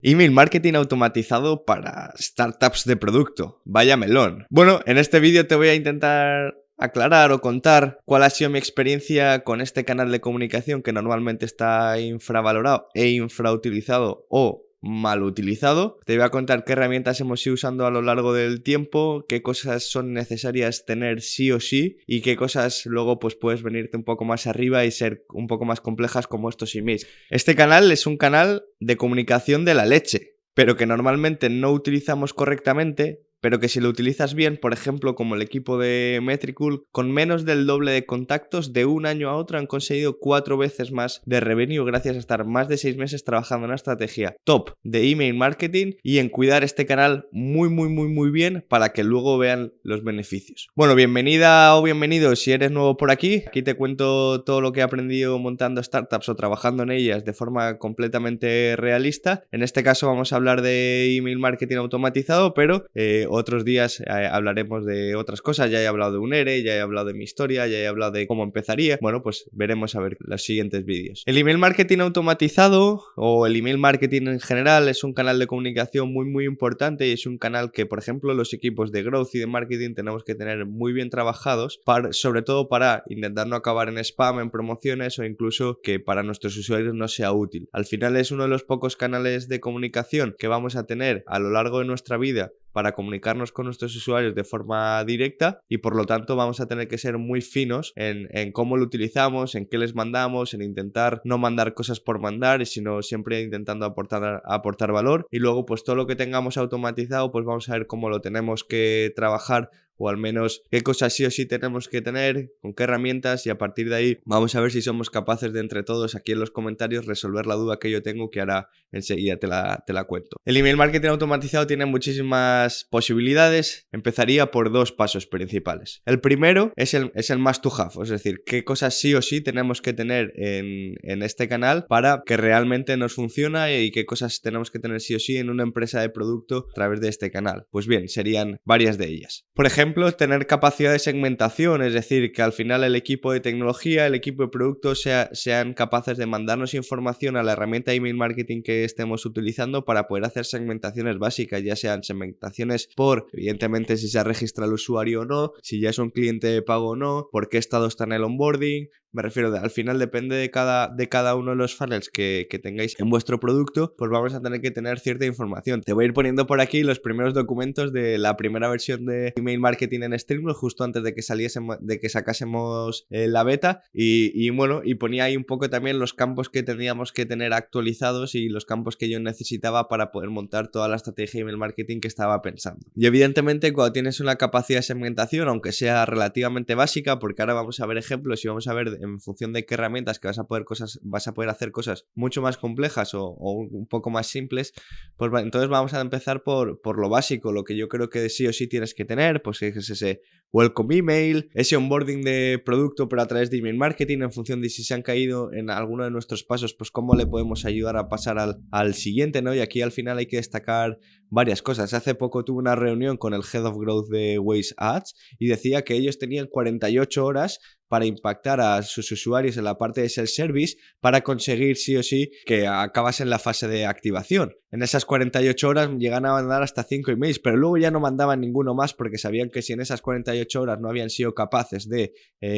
Email marketing automatizado para startups de producto. Vaya melón. Bueno, en este vídeo te voy a intentar aclarar o contar cuál ha sido mi experiencia con este canal de comunicación que normalmente está infravalorado e infrautilizado o mal utilizado. Te voy a contar qué herramientas hemos ido usando a lo largo del tiempo, qué cosas son necesarias tener sí o sí y qué cosas luego pues puedes venirte un poco más arriba y ser un poco más complejas como estos emails. Este canal es un canal de comunicación de la leche, pero que normalmente no utilizamos correctamente, pero que si lo utilizas bien, por ejemplo, como el equipo de Metricool, con menos del doble de contactos, de un año a otro han conseguido 4 veces más de revenue gracias a estar más de 6 meses trabajando en una estrategia top de email marketing y en cuidar este canal muy bien para que luego vean los beneficios. Bueno, bienvenida o bienvenido si eres nuevo por aquí. Aquí te cuento todo lo que he aprendido montando startups o trabajando en ellas de forma completamente realista. En este caso vamos a hablar de email marketing automatizado, pero otros días hablaremos de otras cosas. Ya he hablado de un ERE, ya he hablado de mi historia, ya he hablado de cómo empezaría. Bueno, pues veremos a ver los siguientes vídeos. El email marketing automatizado o el email marketing en general es un canal de comunicación muy importante y es un canal que, por ejemplo, los equipos de growth y de marketing tenemos que tener muy bien trabajados, sobre todo para intentar no acabar en spam, en promociones o incluso que para nuestros usuarios no sea útil. Al final es uno de los pocos canales de comunicación que vamos a tener a lo largo de nuestra vida para comunicarnos con nuestros usuarios de forma directa y por lo tanto vamos a tener que ser muy finos en cómo lo utilizamos, en qué les mandamos, en intentar no mandar cosas por mandar, sino siempre intentando aportar valor y luego pues todo lo que tengamos automatizado pues vamos a ver cómo lo tenemos que trabajar o al menos qué cosas sí o sí tenemos que tener, con qué herramientas y a partir de ahí vamos a ver si somos capaces de entre todos aquí en los comentarios resolver la duda que yo tengo que ahora enseguida te la cuento. El email marketing automatizado tiene muchísimas posibilidades. Empezaría por dos pasos principales. El primero es el must to have, es decir, qué cosas sí o sí tenemos que tener en este canal para que realmente nos funcione y qué cosas tenemos que tener sí o sí en una empresa de producto a través de este canal. Pues bien, serían varias de ellas. Por ejemplo, tener capacidad de segmentación, es decir, que al final el equipo de tecnología, el equipo de producto sean capaces de mandarnos información a la herramienta de email marketing que estemos utilizando para poder hacer segmentaciones básicas, ya sean segmentaciones por, evidentemente, si se ha registrado el usuario o no, si ya es un cliente de pago o no, por qué estado está en el onboarding. Me refiero, al final depende de cada uno de los funnels que tengáis en vuestro producto, pues vamos a tener que tener cierta información. Te voy a ir poniendo por aquí los primeros documentos de la primera versión de email marketing en Streamlabs, justo antes de que sacásemos la beta y bueno, y ponía ahí un poco también los campos que tendríamos que tener actualizados y los campos que yo necesitaba para poder montar toda la estrategia de email marketing que estaba pensando. Y evidentemente cuando tienes una capacidad de segmentación, aunque sea relativamente básica, porque ahora vamos a ver ejemplos y vamos a ver en función de qué herramientas que vas a poder hacer cosas mucho más complejas o un poco más simples, pues entonces vamos a empezar por lo básico, lo que yo creo que sí o sí tienes que tener, pues es ese welcome email, ese onboarding de producto pero a través de email marketing en función de si se han caído en alguno de nuestros pasos, pues cómo le podemos ayudar a pasar al siguiente, ¿no? Y aquí al final hay que destacar varias cosas. Hace poco tuve una reunión con el Head of Growth de Waze Ads y decía que ellos tenían 48 horas para impactar a sus usuarios en la parte de self-service para conseguir sí o sí que acabas en la fase de activación. En esas 48 horas llegan a mandar hasta 5 emails, pero luego ya no mandaban ninguno más porque sabían que si en esas 48 horas no habían sido capaces de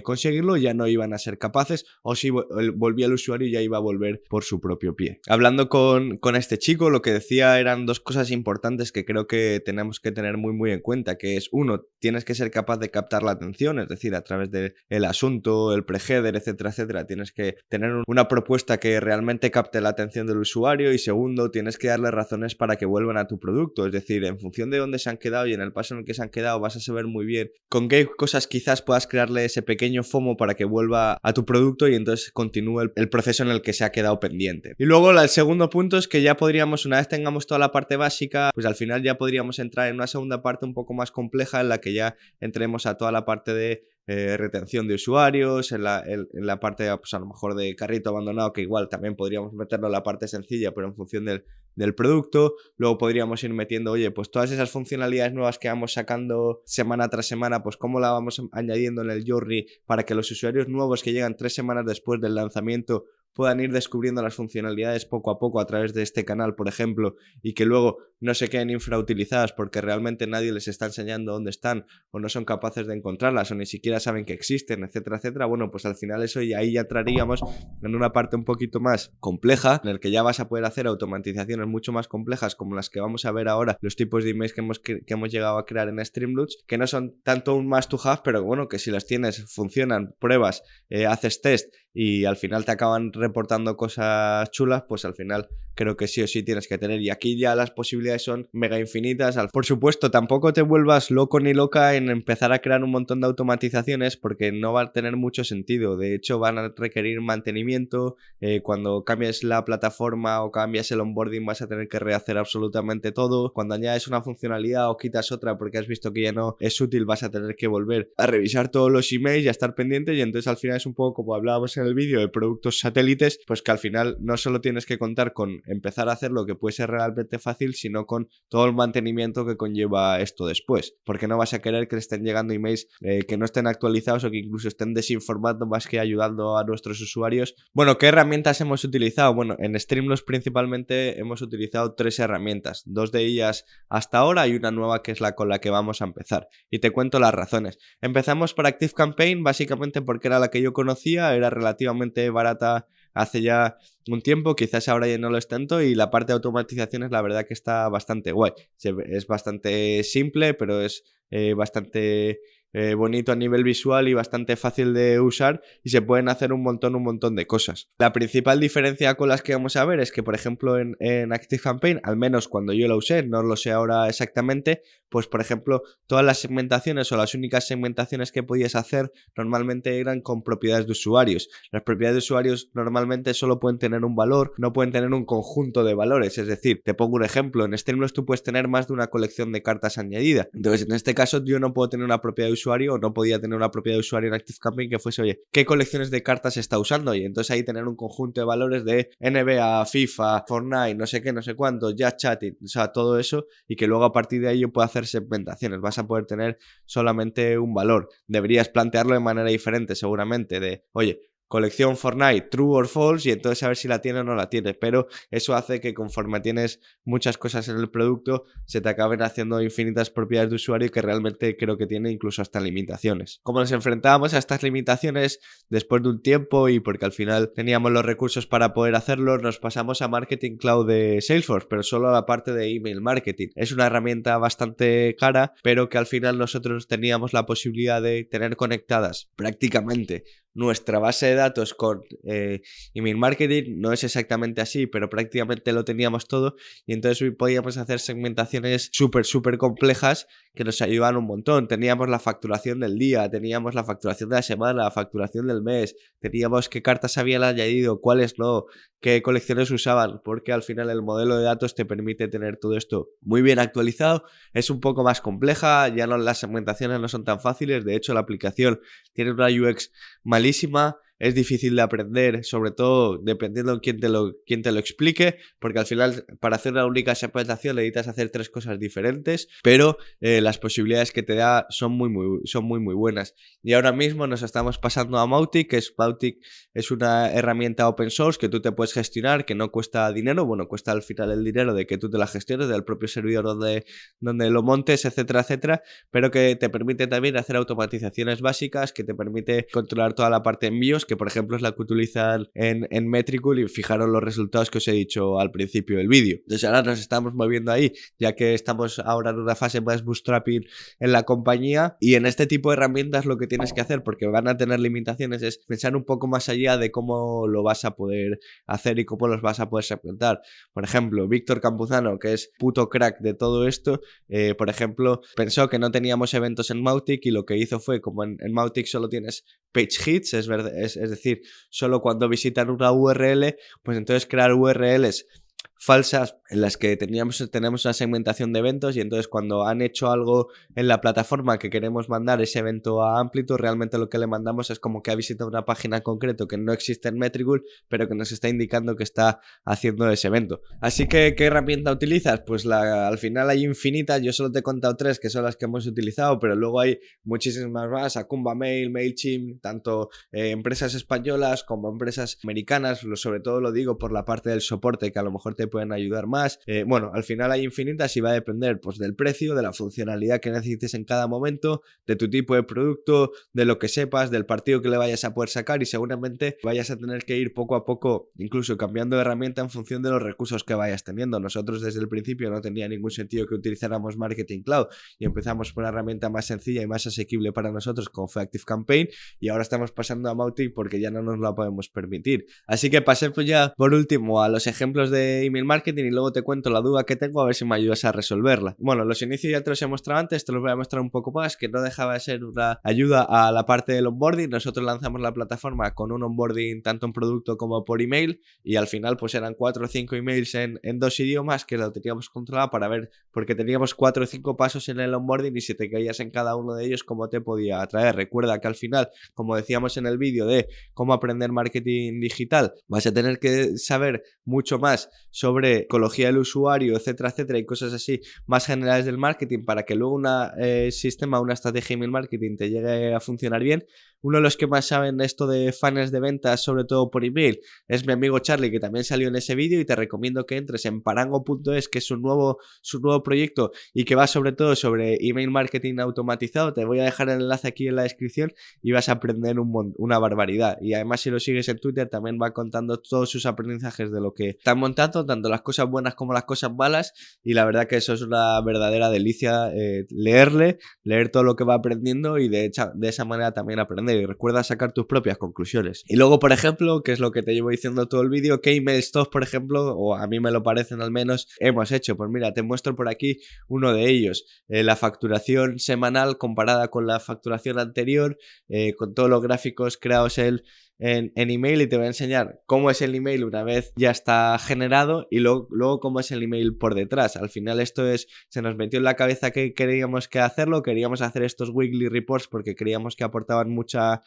conseguirlo, ya no iban a ser capaces o si volvía el usuario ya iba a volver por su propio pie. Hablando con este chico, lo que decía eran dos cosas importantes que creo que tenemos que tener muy en cuenta, que es uno, tienes que ser capaz de captar la atención, es decir, a través del asunto, el pre-header, etcétera, tienes que tener una propuesta que realmente capte la atención del usuario y segundo, tienes que darle razones para que vuelvan a tu producto, es decir, en función de dónde se han quedado y en el paso en el que se han quedado vas a saber muy bien con qué cosas quizás puedas crearle ese pequeño FOMO para que vuelva a tu producto y entonces continúe el proceso en el que se ha quedado pendiente. Y luego el segundo punto es que ya podríamos, una vez tengamos toda la parte básica, pues al final ya podríamos entrar en una segunda parte un poco más compleja en la que ya entremos a toda la parte de retención de usuarios, en la parte pues a lo mejor de carrito abandonado, que igual también podríamos meterlo en la parte sencilla, pero en función del producto. Luego podríamos ir metiendo, oye, pues todas esas funcionalidades nuevas que vamos sacando semana tras semana, pues cómo la vamos añadiendo en el journey para que los usuarios nuevos que llegan 3 semanas después del lanzamiento puedan ir descubriendo las funcionalidades poco a poco a través de este canal, por ejemplo, y que luego no se queden infrautilizadas porque realmente nadie les está enseñando dónde están o no son capaces de encontrarlas o ni siquiera saben que existen, etcétera, etcétera. Bueno, pues al final eso y ahí ya entraríamos en una parte un poquito más compleja, en el que ya vas a poder hacer automatizaciones mucho más complejas como las que vamos a ver ahora, los tipos de emails que hemos llegado a crear en Streamloots, que no son tanto un must to have, pero bueno, que si las tienes, funcionan, pruebas, haces test y al final te acaban reportando cosas chulas, pues al final creo que sí o sí tienes que tener. Y aquí ya las posibilidades son mega infinitas. Por supuesto, tampoco te vuelvas loco ni loca en empezar a crear un montón de automatizaciones porque no va a tener mucho sentido. De hecho, van a requerir mantenimiento. Cuando cambies la plataforma o cambias el onboarding vas a tener que rehacer absolutamente todo. Cuando añades una funcionalidad o quitas otra porque has visto que ya no es útil, vas a tener que volver a revisar todos los emails y a estar pendiente. Y entonces al final es un poco como hablábamos en el vídeo de productos satélites, pues que al final no solo tienes que contar con empezar a hacer lo que puede ser realmente fácil, sino con todo el mantenimiento que conlleva esto después, porque no vas a querer que le estén llegando emails que no estén actualizados o que incluso estén desinformando más que ayudando a nuestros usuarios. Bueno, ¿qué herramientas hemos utilizado? Bueno, en Streamloots principalmente hemos utilizado 3 herramientas, 2 de ellas hasta ahora y una nueva que es la con la que vamos a empezar, y te cuento las razones. Empezamos por ActiveCampaign básicamente porque era la que yo conocía, era relativamente barata hace ya un tiempo, quizás ahora ya no lo es tanto, y la parte de automatizaciones la verdad que está bastante guay. Es bastante simple, pero es bastante bonito a nivel visual y bastante fácil de usar y se pueden hacer un montón de cosas. La principal diferencia con las que vamos a ver es que, por ejemplo, en ActiveCampaign, al menos cuando yo la usé, no lo sé ahora exactamente, pues por ejemplo, todas las segmentaciones o las únicas segmentaciones que podías hacer normalmente eran con propiedades de usuarios. Las propiedades de usuarios normalmente solo pueden tener un valor, no pueden tener un conjunto de valores. Es decir, te pongo un ejemplo, en Streamloots tú puedes tener más de una colección de cartas añadida. Entonces, en este caso yo no puedo tener una propiedad de usuario o no podía tener una propiedad de usuario en ActiveCampaign que fuese, oye, ¿qué colecciones de cartas está usando? Y entonces ahí tener un conjunto de valores de NBA, FIFA, Fortnite, no sé qué, no sé cuánto, Just Chatting, o sea, todo eso, y que luego a partir de ahí yo pueda hacer segmentaciones. Vas a poder tener solamente un valor. Deberías plantearlo de manera diferente seguramente, de, oye, colección Fortnite, true or false, y entonces a ver si la tiene o no la tiene, pero eso hace que conforme tienes muchas cosas en el producto se te acaben haciendo infinitas propiedades de usuario que realmente creo que tiene incluso hasta limitaciones. Como nos enfrentábamos a estas limitaciones después de un tiempo y porque al final teníamos los recursos para poder hacerlo, nos pasamos a Marketing Cloud de Salesforce, pero solo a la parte de email marketing. Es una herramienta bastante cara, pero que al final nosotros teníamos la posibilidad de tener conectadas prácticamente nuestra base de datos con email marketing. No es exactamente así, pero prácticamente lo teníamos todo y entonces podíamos hacer segmentaciones súper complejas que nos ayudaban un montón. Teníamos la facturación del día, teníamos la facturación de la semana, la facturación del mes, teníamos qué cartas habían añadido, cuáles no, qué colecciones usaban, porque al final el modelo de datos te permite tener todo esto muy bien actualizado. Es un poco más compleja, ya no, las segmentaciones no son tan fáciles, de hecho la aplicación tiene una UX malísima, es difícil de aprender, sobre todo dependiendo de quién te lo explique, porque al final para hacer una única segmentación necesitas hacer 3 cosas diferentes, pero las posibilidades que te da son muy buenas. Y ahora mismo nos estamos pasando a Mautic, Mautic es una herramienta open source que tú te puedes gestionar, que no cuesta dinero, bueno, cuesta al final el dinero de que tú te la gestiones, del propio servidor donde lo montes, etcétera, etcétera, pero que te permite también hacer automatizaciones básicas, que te permite controlar toda la parte de envíos, que por ejemplo es la que utilizan en Metricool, y fijaros los resultados que os he dicho al principio del vídeo. Entonces ahora nos estamos moviendo ahí, ya que estamos ahora en una fase más bootstrapping en la compañía, y en este tipo de herramientas lo que tienes que hacer, porque van a tener limitaciones, es pensar un poco más allá de cómo lo vas a poder hacer y cómo los vas a poder segmentar. Por ejemplo, Víctor Campuzano, que es puto crack de todo esto, por ejemplo, pensó que no teníamos eventos en Mautic y lo que hizo fue, como en Mautic solo tienes page hits, es decir, solo cuando visitan una URL, pues entonces crear URLs falsas en las que tenemos una segmentación de eventos y entonces cuando han hecho algo en la plataforma que queremos mandar ese evento a Amplitude, realmente lo que le mandamos es como que ha visitado una página en concreto que no existe en Metricool, pero que nos está indicando que está haciendo ese evento. Así que, ¿qué herramienta utilizas? Pues al final hay infinitas, yo solo te he contado 3 que son las que hemos utilizado, pero luego hay muchísimas más, Akumba Mail, MailChimp, tanto empresas españolas como empresas americanas, sobre todo lo digo por la parte del soporte que a lo mejor te pueden ayudar más. Bueno, al final hay infinitas y va a depender pues del precio, de la funcionalidad que necesites en cada momento, de tu tipo de producto, de lo que sepas, del partido que le vayas a poder sacar y seguramente vayas a tener que ir poco a poco incluso cambiando de herramienta en función de los recursos que vayas teniendo. Nosotros desde el principio no tenía ningún sentido que utilizáramos Marketing Cloud y empezamos por una herramienta más sencilla y más asequible para nosotros como fue ActiveCampaign y ahora estamos pasando a Mautic porque ya no nos lo podemos permitir. Así que pasemos ya por último a los ejemplos de email marketing y luego te cuento la duda que tengo a ver si me ayudas a resolverla. Bueno, los inicios ya te los he mostrado antes, te los voy a mostrar un poco más, que no dejaba de ser una ayuda a la parte del onboarding. Nosotros lanzamos la plataforma con un onboarding tanto en producto como por email y al final pues eran 4 o 5 emails en 2 idiomas que lo teníamos controlado para ver, porque teníamos 4 o 5 pasos en el onboarding y si te caías en cada uno de ellos cómo te podía atraer. Recuerda que al final, como decíamos en el vídeo de cómo aprender marketing digital, vas a tener que saber mucho más sobre psicología del usuario, etcétera, etcétera, y cosas así más generales del marketing para que luego una estrategia email marketing te llegue a funcionar bien. Uno de los que más saben esto de funnels de ventas, sobre todo por email, es mi amigo Charlie, que también salió en ese vídeo y te recomiendo que entres en parango.es, que es su nuevo proyecto y que va sobre todo sobre email marketing automatizado. Te voy a dejar el enlace aquí en la descripción y vas a aprender una barbaridad. Y además si lo sigues en Twitter también va contando todos sus aprendizajes de lo que están montando, tanto las cosas buenas como las cosas malas, y la verdad que eso es una verdadera delicia, leer todo lo que va aprendiendo y de esa manera también aprender. Y recuerda sacar tus propias conclusiones. Y luego, por ejemplo, que es lo que te llevo diciendo todo el vídeo, ¿qué email stocks, por ejemplo, o a mí me lo parecen al menos, hemos hecho? Pues mira, te muestro por aquí uno de ellos, la facturación semanal comparada con la facturación anterior, con todos los gráficos creados en email, y te voy a enseñar cómo es el email una vez ya está generado y luego cómo es el email por detrás. Al final se nos metió en la cabeza que queríamos queríamos hacer estos weekly reports porque creíamos que aportaban mucha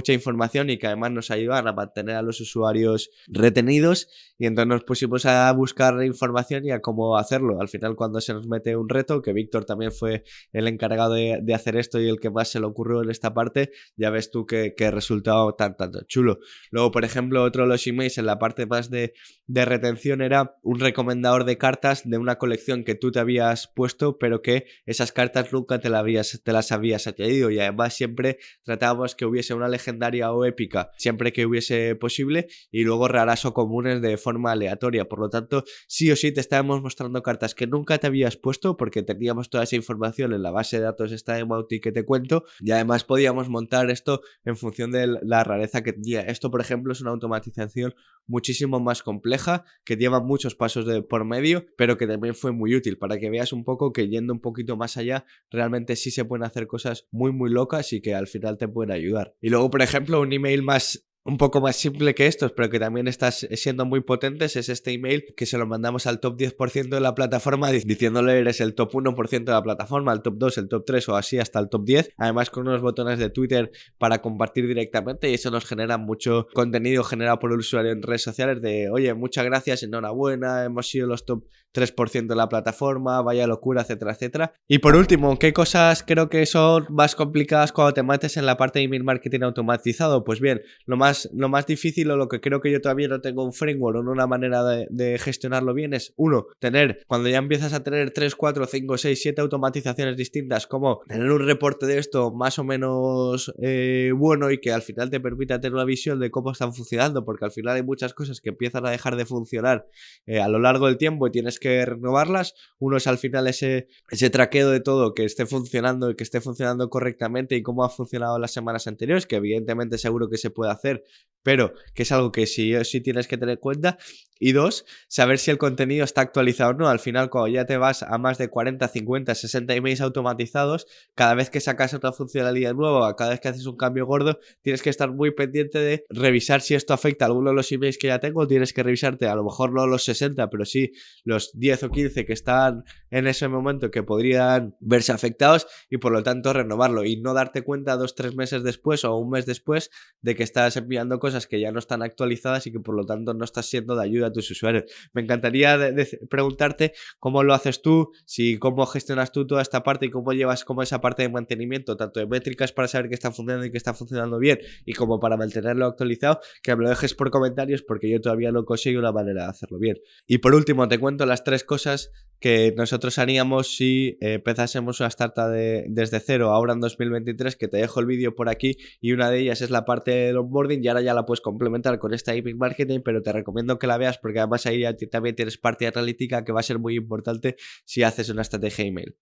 información y que además nos ayudaban a mantener a los usuarios retenidos, y entonces nos pusimos a buscar información y a cómo hacerlo. Al final, cuando se nos mete un reto, que Víctor también fue el encargado de hacer esto y el que más se le ocurrió en esta parte, ya ves tú qué resultado tan chulo. Luego, por ejemplo, otro de los emails en la parte más de retención era un recomendador de cartas de una colección que tú te habías puesto, pero que esas cartas nunca te las habías añadido, y además siempre tratábamos que hubiese una legendaria o épica siempre que hubiese posible y luego raras o comunes de forma aleatoria. Por lo tanto, sí o sí te estábamos mostrando cartas que nunca te habías puesto porque teníamos toda esa información en la base de datos esta de Mautic que te cuento, y además podíamos montar esto en función de la rareza que tenía. Esto, por ejemplo, es una automatización muchísimo más compleja que lleva muchos pasos por medio, pero que también fue muy útil para que veas un poco que yendo un poquito más allá realmente sí se pueden hacer cosas muy locas y que al final te pueden ayudar. Y luego, por ejemplo, un email un poco más simple que estos, pero que también está siendo muy potentes, es este email que se lo mandamos al top 10% de la plataforma diciéndole eres el top 1% de la plataforma, el top 2, el top 3 o así hasta el top 10, además con unos botones de Twitter para compartir directamente, y eso nos genera mucho contenido generado por el usuario en redes sociales de oye, muchas gracias, enhorabuena, hemos sido los top 3% de la plataforma, vaya locura, etcétera, etcétera. Y por último, ¿qué cosas creo que son más complicadas cuando te metes en la parte de email marketing automatizado? Pues bien, lo más difícil, o lo que creo que yo todavía no tengo un framework o una manera de gestionarlo bien, es cuando ya empiezas a tener 3, 4, 5, 6, 7 automatizaciones distintas, como tener un reporte de esto más o menos bueno y que al final te permita tener una visión de cómo están funcionando, porque al final hay muchas cosas que empiezan a dejar de funcionar a lo largo del tiempo y tienes que renovarlas. Uno es al final ese traqueo de todo, que esté funcionando y que esté funcionando correctamente y cómo ha funcionado las semanas anteriores, que evidentemente seguro que se puede hacer, pero que es algo que sí tienes que tener en cuenta. Y 2, saber si el contenido está actualizado o no. Al final, cuando ya te vas a más de 40, 50, 60 emails automatizados, cada vez que sacas otra funcionalidad nueva, cada vez que haces un cambio gordo, tienes que estar muy pendiente de revisar si esto afecta a alguno de los emails que ya tengo. Tienes que revisarte, a lo mejor no los 60, pero sí los 10 o 15 que están en ese momento que podrían verse afectados, y por lo tanto renovarlo y no darte cuenta 2-3 meses después o un mes después de que estás enviando cosas que ya no están actualizadas y que por lo tanto no estás siendo de ayuda a tus usuarios. Me encantaría preguntarte cómo lo haces tú, cómo gestionas tú toda esta parte y cómo llevas como esa parte de mantenimiento, tanto de métricas para saber que está funcionando y que está funcionando bien, y como para mantenerlo actualizado, que me lo dejes por comentarios porque yo todavía no consigo una manera de hacerlo bien. Y por último te cuento las 3 cosas que nosotros haríamos si empezásemos una startup desde cero ahora en 2023, que te dejo el vídeo por aquí, y una de ellas es la parte del onboarding, y ahora ya la puedes complementar con esta email marketing, pero te recomiendo que la veas porque además ahí también tienes parte analítica que va a ser muy importante si haces una estrategia email.